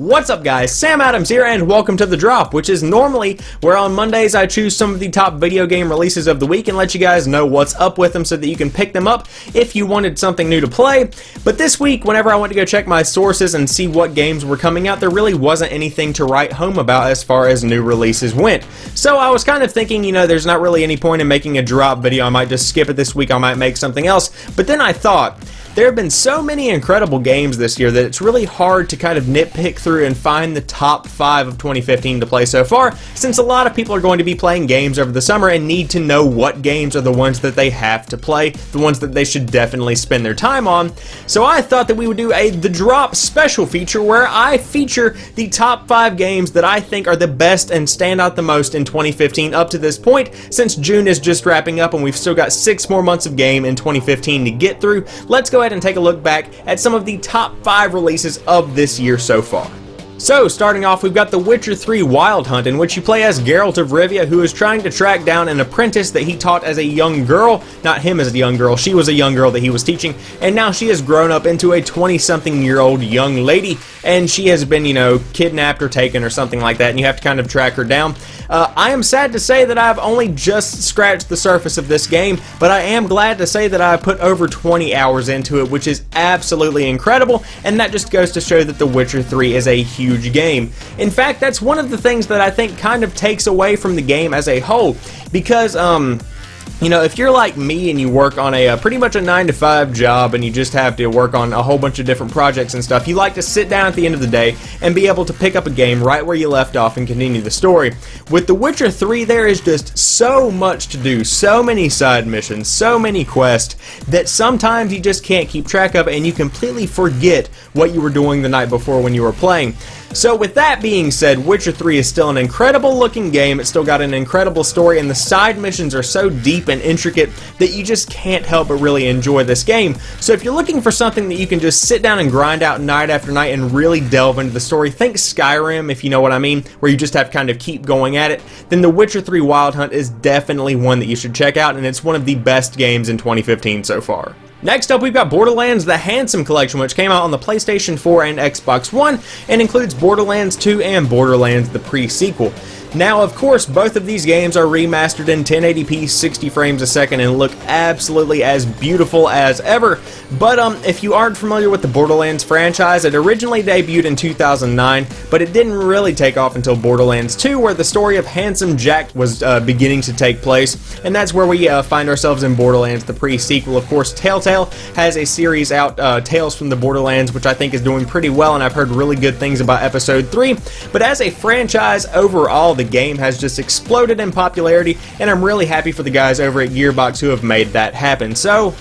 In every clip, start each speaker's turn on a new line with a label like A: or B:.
A: What's up guys, Sam Adams here and welcome to The Drop, which is normally where on Mondays I choose some of the top video game releases of the week and let you guys know what's up with them so that you can pick them up if you wanted something new to play. But this week, whenever I went to go check my sources and see what games were coming out, there really wasn't anything to write home about as far as new releases went. So I was kind of thinking, you know, there's not really any point in making a drop video. I might just skip it this week, I might make something else. But then I thought, there have been so many incredible games this year that it's really hard to kind of nitpick through and find the top 5 of 2015 to play so far, since a lot of people are going to be playing games over the summer and need to know what games are the ones that they have to play, the ones that they should definitely spend their time on. So I thought that we would do a The Drop special feature where I feature the top 5 games that I think are the best and stand out the most in 2015 up to this point, since June is just wrapping up and we've still got 6 more months of game in 2015 to get through. Let's go ahead and take a look back at some of the top 5 releases of this year so far. So, starting off, we've got The Witcher 3 Wild Hunt, in which you play as Geralt of Rivia, who is trying to track down an apprentice that he taught as a young girl. Not him as a young girl, she was a young girl that he was teaching, and now she has grown up into a 20-something-year-old young lady, and she has been, you know, kidnapped or taken or something like that, and you have to kind of track her down. I am sad to say that I've only just scratched the surface of this game, but I am glad to say that I put over 20 hours into it, which is absolutely incredible, and that just goes to show that The Witcher 3 is a huge game. In fact, that's one of the things that I think kind of takes away from the game as a whole, because, you know, if you're like me and you work on a pretty much a 9-to-5 job and you just have to work on a whole bunch of different projects and stuff, you like to sit down at the end of the day and be able to pick up a game right where you left off and continue the story. With The Witcher 3, there is just so much to do, so many side missions, so many quests, that sometimes you just can't keep track of it and you completely forget what you were doing the night before when you were playing. So with that being said, Witcher 3 is still an incredible looking game, it's still got an incredible story, and the side missions are so deep and intricate that you just can't help but really enjoy this game. So if you're looking for something that you can just sit down and grind out night after night and really delve into the story, think Skyrim, if you know what I mean, where you just have to kind of keep going at it, then The Witcher 3 Wild Hunt is definitely one that you should check out, and it's one of the best games in 2015 so far. Next up, we've got Borderlands The Handsome Collection, which came out on the PlayStation 4 and Xbox One, and includes Borderlands 2 and Borderlands the pre-sequel. Now, of course, both of these games are remastered in 1080p 60 frames a second and look absolutely as beautiful as ever, but if you aren't familiar with the Borderlands franchise, it originally debuted in 2009, but it didn't really take off until Borderlands 2, where the story of Handsome Jack was beginning to take place, and that's where we find ourselves in Borderlands the pre-sequel. Of course, Telltale has a series out, Tales from the Borderlands, which I think is doing pretty well, and I've heard really good things about Episode 3, but as a franchise overall, the game has just exploded in popularity, and I'm really happy for the guys over at Gearbox who have made that happen. So,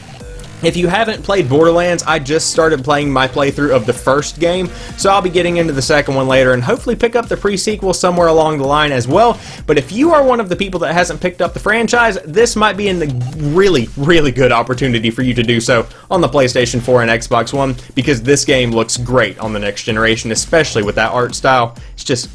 A: if you haven't played Borderlands, I just started playing my playthrough of the first game, so I'll be getting into the second one later and hopefully pick up the pre-sequel somewhere along the line as well. But if you are one of the people that hasn't picked up the franchise, this might be a really good opportunity for you to do so on the PlayStation 4 and Xbox One, because this game looks great on the next generation, especially with that art style. It's just,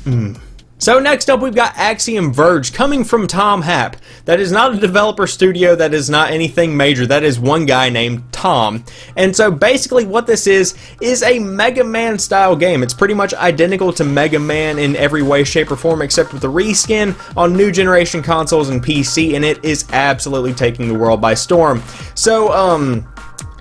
A: So next up, we've got Axiom Verge, coming from Tom Happ. That is not a developer studio, that is not anything major, that is one guy named Tom. And so basically what this is a Mega Man style game. It's pretty much identical to Mega Man in every way, shape, or form, except with a reskin on new generation consoles and PC, and it is absolutely taking the world by storm. So,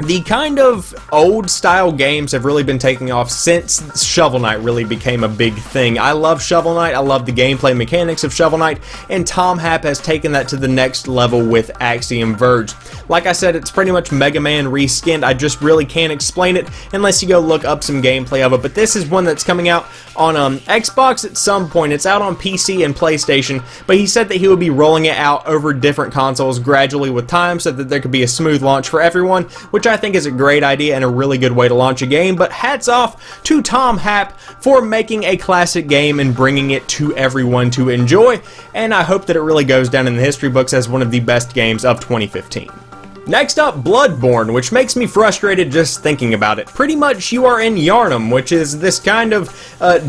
A: the kind of old style games have really been taking off since Shovel Knight really became a big thing. I love Shovel Knight, I love the gameplay mechanics of Shovel Knight, and Tom Happ has taken that to the next level with Axiom Verge. Like I said, it's pretty much Mega Man reskinned. I just really can't explain it unless you go look up some gameplay of it, but this is one that's coming out on Xbox at some point. It's out on PC and PlayStation, but he said that he would be rolling it out over different consoles gradually with time so that there could be a smooth launch for everyone, which I think is a great idea and a really good way to launch a game. But hats off to Tom Happ for making a classic game and bringing it to everyone to enjoy, and I hope that it really goes down in the history books as one of the best games of 2015. Next up, Bloodborne, which makes me frustrated just thinking about it. Pretty much you are in Arkham, which is this kind of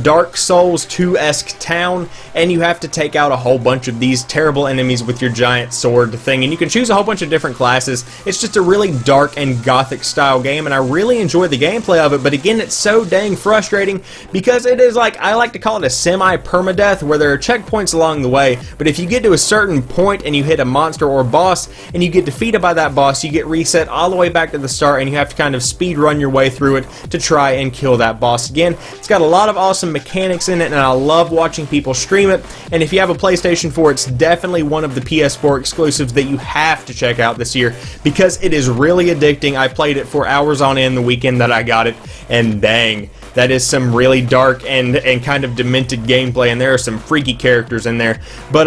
A: Dark Souls 2-esque town, and you have to take out a whole bunch of these terrible enemies with your giant sword thing, and you can choose a whole bunch of different classes. It's just a really dark and gothic style game, and I really enjoy the gameplay of it, but again, it's so dang frustrating because it is like, I like to call it a semi-permadeath, where there are checkpoints along the way, but if you get to a certain point and you hit a monster or boss, and you get defeated by that boss, you get reset all the way back to the start, and you have to kind of speed run your way through it to try and kill that boss again. It's got a lot of awesome mechanics in it, and I love watching people stream it, and if you have a PlayStation 4, it's definitely one of the PS4 exclusives that you have to check out this year, because it is really addicting. I played it for hours on end the weekend that I got it, and dang, that is some really dark and kind of demented gameplay, and there are some freaky characters in there. But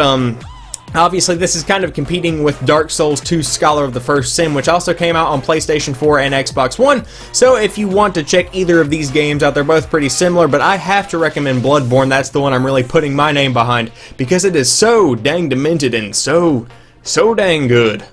A: obviously, this is kind of competing with Dark Souls 2 Scholar of the First Sin, which also came out on PlayStation 4 and Xbox One. So if you want to check either of these games out, they're both pretty similar, but I have to recommend Bloodborne. That's the one I'm really putting my name behind, because it is so dang demented and so dang good.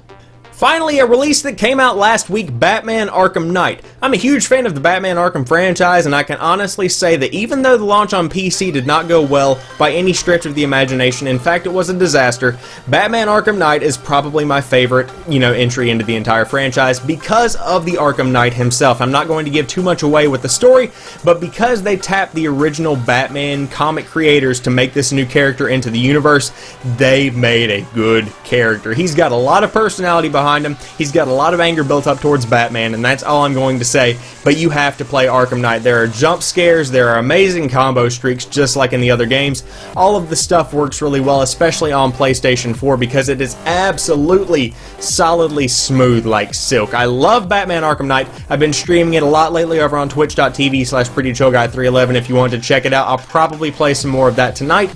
A: Finally, a release that came out last week, Batman Arkham Knight. I'm a huge fan of the Batman Arkham franchise, and I can honestly say that even though the launch on PC did not go well by any stretch of the imagination, in fact it was a disaster, Batman Arkham Knight is probably my favorite, entry into the entire franchise because of the Arkham Knight himself. I'm not going to give too much away with the story, but because they tapped the original Batman comic creators to make this new character into the universe, they made a good character. He's got a lot of personality behind him. He's got a lot of anger built up towards Batman, and that's all I'm going to say, but you have to play Arkham Knight. There are jump scares, there are amazing combo streaks just like in the other games. All of the stuff works really well, especially on PlayStation 4, because it is absolutely solidly smooth like silk. I love Batman Arkham Knight. I've been streaming it a lot lately over on twitch.tv/PrettyChillGuy311 if you want to check it out. I'll probably play some more of that tonight,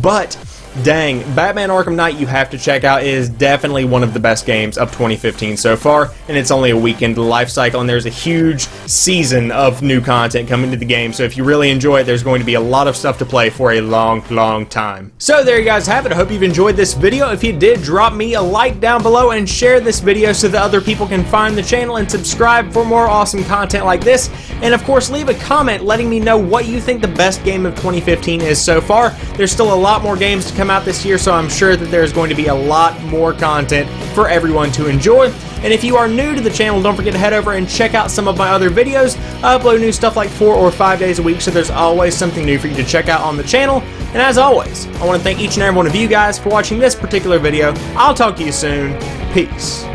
A: but dang, Batman Arkham Knight you have to check out. It is definitely one of the best games of 2015 so far, and it's only a week into the life cycle, and there's a huge season of new content coming to the game, so if you really enjoy it, there's going to be a lot of stuff to play for a long time. So there you guys have it. I hope you've enjoyed this video. If you did, drop me a like down below and share this video so that other people can find the channel, and subscribe for more awesome content like this, and of course leave a comment letting me know what you think the best game of 2015 is so far. There's still a lot more games to come out this year, so I'm sure that there's going to be a lot more content for everyone to enjoy. And if you are new to the channel, don't forget to head over and check out some of my other videos. I upload new stuff like 4 or 5 days a week, so there's always something new for you to check out on the channel. And as always, I want to thank each and every one of you guys for watching this particular video. I'll talk to you soon. Peace.